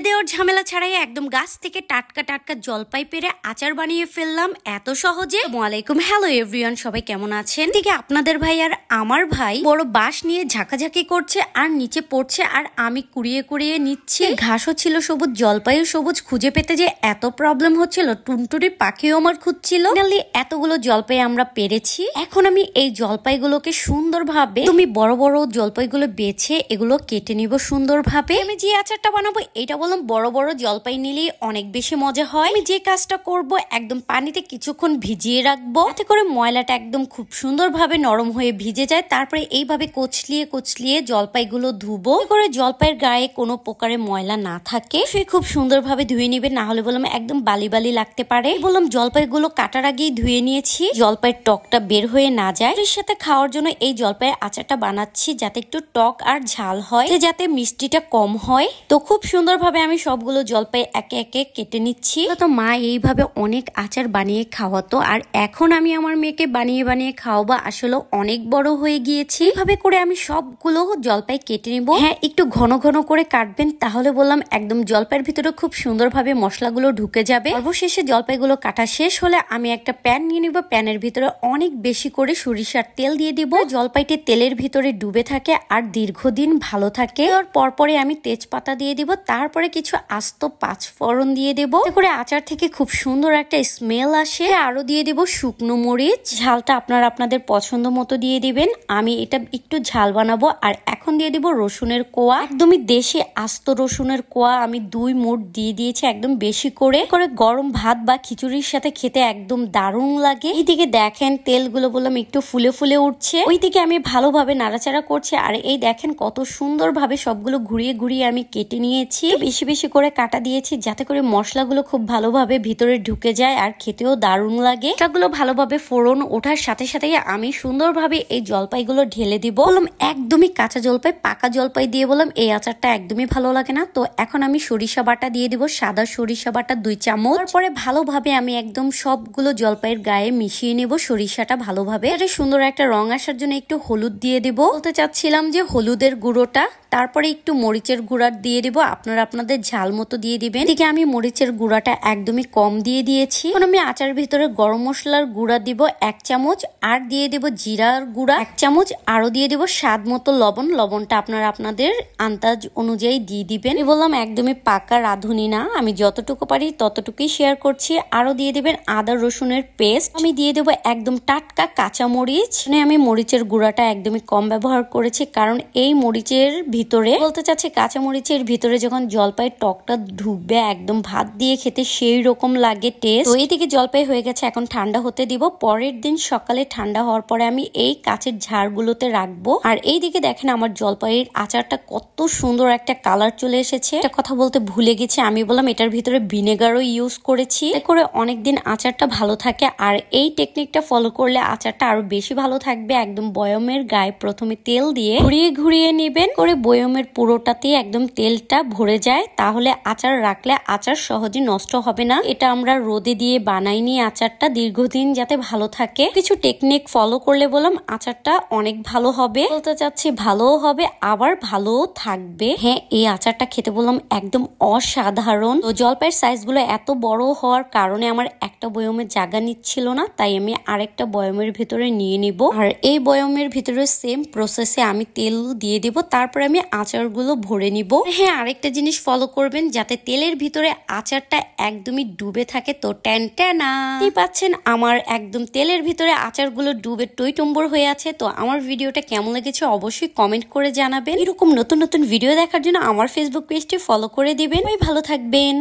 দেওয়ার ঝামেলা ছাড়াই একদম গাছ থেকে টাটকা টাটকা জলপাই পেরে আচার বানিয়ে ফেললাম এত সহজে। ওয়ালাইকুম, হ্যালো এভরিওয়ান, সবাই কেমন আছেন? ঠিক আপনাদের ভাই আর আমার ভাই বড় বাঁশ নিয়ে ঝাঁকাঝাঁকি করছে আর নিচে পড়ছে, আর আমি কুড়িয়ে কুড়িয়ে নিচ্ছি। ঘাসও ছিল সবুজ, জলপাইও সবুজ, খুঁজে পেতে যে এত প্রবলেম হচ্ছিল, টুনটুনি পাখিও আমার খুঁজছিল। এতগুলো জলপাই আমরা পেরেছি। এখন আমি এই জলপাইগুলোকে সুন্দরভাবে, তুমি বড় বড় জলপাইগুলো বেছে এগুলো কেটে নিব সুন্দরভাবে। আমি যে আচারটা বানাবো এটা বললাম বড় বড় জলপাই নিলেই অনেক বেশি মজা হয়। আমি যে কাজটা করব, একদম পানিতে কিছুক্ষণ ভিজিয়ে রাখবো, যাতে করে ময়লাটা একদম খুব সুন্দরভাবে নরম হয়ে ভিজে যায়। তারপরে এইভাবে কচলিয়ে কচলিয়ে জলপাইগুলো ধুবো, করে জলপাইয়ের গায়ে কোনো প্রকারের ময়লা না থাকে। সে খুব সুন্দরভাবে ধুয়ে নিবে, না হলে বললাম একদম বালি বালি লাগতে পারে। বললাম জলপাইগুলো কাটার আগেই ধুয়ে নিয়েছি, জলপাইয়ের টকটা বের হয়ে না যায়। এর সাথে খাওয়ার জন্য এই জলপাইয়ের আচারটা বানাচ্ছি যাতে একটু টক আর ঝাল হয়, যাতে মিষ্টিটা কম হয়। তো খুব সুন্দরভাবে আমি সবগুলো জলপাই একে একে কেটে নিচ্ছি। তো মা এইভাবে অনেক আচার বানিয়ে খাওয়াতো, আর এখন আমি আমার মেয়েকে বানিয়ে বানিয়ে খাওয়াবো। আসলে অনেক বড় হয়ে গিয়েছি। এইভাবে করে আমি সবগুলো জলপাই কেটে নিব। হ্যাঁ, একটু ঘন ঘন করে কাটবেন, তাহলে বললাম একদম জলপাইয়ের ভিতরে খুব সুন্দরভাবে মশলাগুলো ঢুকে যাবে। অবশেষে জলপাইগুলো কাটা শেষ হলে আমি একটা প্যান নিয়ে নিব। প্যানের ভিতরে অনেক বেশি করে সরিষার তেল দিয়ে দিব। জলপাইটি তেলের ভিতরে ডুবে থাকে আর দীর্ঘদিন ভালো থাকে। আর পরপরে আমি তেজপাতা দিয়ে দিব, তারপরে কিছু আস্ত পাঁচফোড়ন দিয়ে দেব, করে আচার থেকে খুব সুন্দর একটা স্মেল আসে। আরো দিয়ে দিব শুকনো মরিচ, ঝালটা আপনারা আপনাদের পছন্দ মতো দিয়ে দিবেন। আমি এটা একটু ঝাল বানাবো। আর এখন দিয়ে দিব রসুনের কোয়া, একদমই দেশি আস্ত রসুনের কোয়া আমি 2 মুঠ দিয়ে দিয়েছি, একদম বেশি করে। গরম ভাত বা খিচুড়ির সাথে খেতে একদম দারুণ লাগে। এইদিকে দেখেন তেলগুলো বললাম একটু ফুলে ফুলে উঠছে, ওইদিকে আমি ভালোভাবে নাড়াচাড়া করছি। আর এই দেখেন কত সুন্দরভাবে সবগুলো ঘুরিয়ে ঘুরিয়ে আমি কেটে নিয়েছি। বেশি বেশি করে কাটা দিয়েছি যাতে করে মশলাগুলো খুব ভালোভাবে ভিতরে ঢুকে যায় আর খেতেও দারুণ লাগে। এটাগুলো ভালোভাবে ফোড়ন ওঠার সাথে সাথে আমি সুন্দরভাবে এই জলপাইগুলো ঢেলে দিব। বললাম একদমই কাঁচা জলপাই, পাকা জলপাই দিয়ে বললাম এই আচারটা একদমই ভালো লাগে না। তো এখন আমি সরিষা বাটা দিয়ে দিব, সাদা সরিষা বাটা 2 চামচ। তারপরে ভালোভাবে আমি একদম সবগুলো জলপাইয়ের গায়ে মিশিয়ে নেব সরিষাটা ভালোভাবে। এটা সুন্দর একটা রং আসার জন্য একটু হলুদ দিয়ে দিব। বলতে চাচ্ছিলাম যে হলুদের গুঁড়োটা, তারপরে একটু মরিচের গুঁড়া দিয়ে দিব, আপনারা আপনাদের ঝাল মতো দিয়ে দিবেন। এদিকে আমি মরিচের গুঁড়াটা একদমই কম দিয়ে দিয়েছি। এখন আমি আচারের ভিতরে গরম মশলার গুঁড়া দিব 1 চামচ, আর দিয়ে দিব জিরার গুঁড়া 1 চামচ, আরো দিয়ে দিব স্বাদ মতো লবণ। লবণটা আপনারা আপনাদের আন্দাজ অনুযায়ী দিয়ে দিবেন। বললাম একদমই পাকা রাঁধুনি না, আমি যতটুকু পারি ততটুকুই শেয়ার করছি। আরো দিয়ে দিবেন আদা রসুনের পেস্ট। আমি দিয়ে দেবো একদম টাটকা কাঁচা মরিচ। আমি মরিচের গুঁড়াটা একদমই কম ব্যবহার করেছি, কারণ এই মরিচের ভিতরে, বলতে চাচ্ছি কাঁচা মরিচের ভিতরে যখন জলপাই টকটা ঢুকবে একদম ভাত দিয়ে খেতে সেই রকম লাগে টেস্ট। তো এইদিকে জলপাই হয়ে গেছে, এখন ঠান্ডা হতে দিব। পরের দিন সকালে ঠান্ডা হওয়ার পরে আমি এই কাঁচের ঝাড়গুলোতে রাখবো। আর এইদিকে দেখেন আমার জলপাইয়ের আচারটা কত সুন্দর একটা কালার চলে এসেছে। একটা কথা বলতে ভুলে গেছি, আমি বললাম এটার ভিতরে ভিনেগারও ইউজ করেছি, করে অনেকদিন আচারটা ভালো থাকে। আর এই টেকনিকটা ফলো করলে আচারটা আরো বেশি ভালো থাকবে। একদম বয়মের গায়ে প্রথমে তেল দিয়ে ঘুরিয়ে ঘুরিয়ে নেবেন, করে বয়মের পুরোটাতে একদম তেলটা ভরে যায়, তাহলে আচার রাখলে আচার সহজে নষ্ট হবে না। এটা আমরা রোদে দিয়ে বানাইনি, আচারটা দীর্ঘদিন যাতে ভালো থাকে। কিছু টেকনিক ফলো করলে বললাম আচারটা অনেক ভালো হবে। বলতে চাচ্ছি ভালোও হবে আবার ভালোও থাকবে। হ্যাঁ, এই আচারটা খেতে বললাম একদম অসাধারণ। তো জলপাইয়ের সাইজগুলো এত বড় হওয়ার কারণে আমার একটা বয়মের জায়গা নিচ্ছিল না, তাই আমি আরেকটা বয়মের ভিতরে নিয়ে নিব। আর এই বয়মের ভিতরে সেম প্রসেসে আমি তেল দিয়ে দিব, তারপরে আমি আচারগুলো ভরে নিব। হ্যাঁ, আরেকটা জিনিস ফলো করবেন যাতে তেলের ভিতরে আচারটা একদমই ডুবে থাকে। তো টেনটেনা পাচ্ছেন আমার একদম তেলের ভিতরে আচারগুলো ডুবে টইটম্বর হয়ে আছে। তো আমার ভিডিওটা কেমন লেগেছে অবশ্যই কমেন্ট করে জানাবেন। এরকম নতুন নতুন ভিডিও দেখার জন্য আমার ফেসবুক পেজটি ফলো করে দিবেন। ভালো থাকবেন।